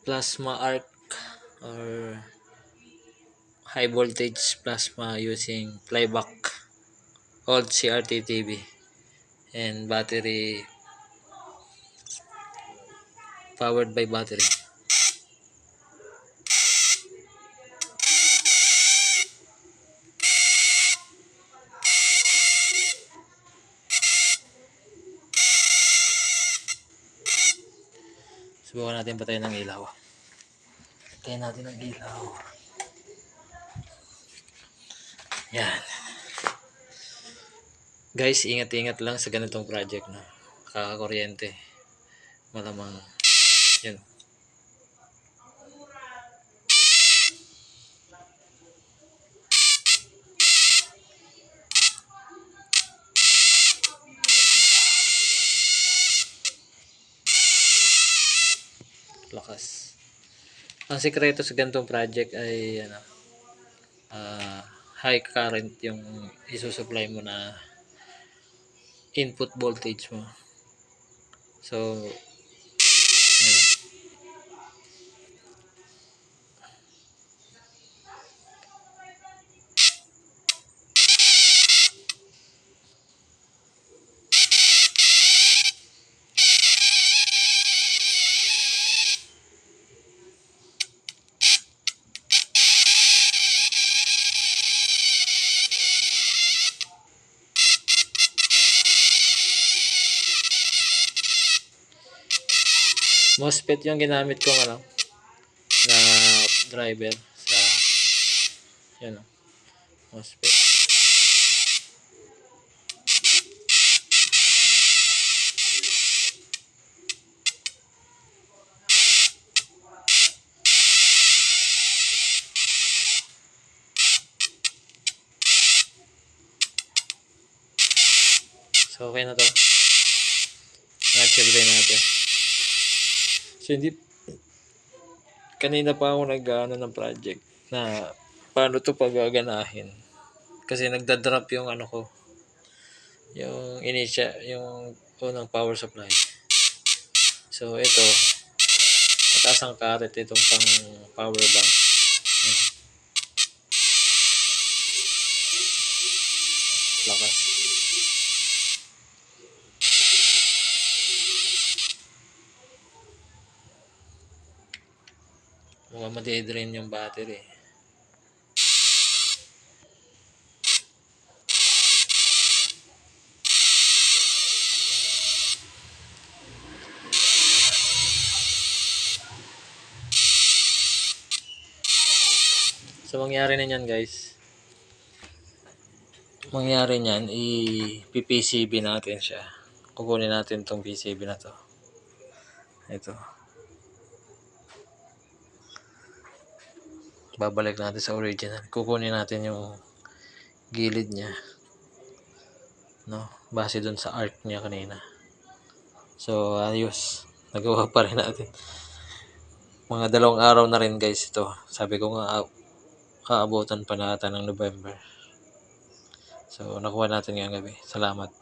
plasma arc or high voltage plasma using flyback old CRT TV and battery powered by battery. Subukan natin patayin ng ilaw. Patayin natin ng ilaw. Yan. Guys, ingat-ingat lang sa ganitong project na kakakuryente. Malamang yun. Lakas. Ang sikreto sa ganitong project ay high current yung isusupply mo na input voltage mo. So, yun. MOSFET yung ginamit kong na driver sa yun, MOSFET. So okay na to. Na-check din natin. So hindi, kanina pa ako nag-ano ng project na paano to pagaganahin. Kasi nagda-drop yung ano ko. Yung yung unang power supply. So ito, mataas ang current itong pang power bank. Ayan. Lakas. Mukhang madi-drain yung battery. So mangyari na yan guys. Mangyari niyan, i-PCB natin siya. Kukunin natin tong PCB na to. Ito. Babalik natin sa original. Kukunin natin yung gilid niya. No, base dun sa arc niya kanina. So, ayos. Nagawa pa rin natin. Mga 2 araw na rin guys ito. Sabi ko nga, aabutan pa natin ng November. So, nakuha natin ngayong gabi. Salamat.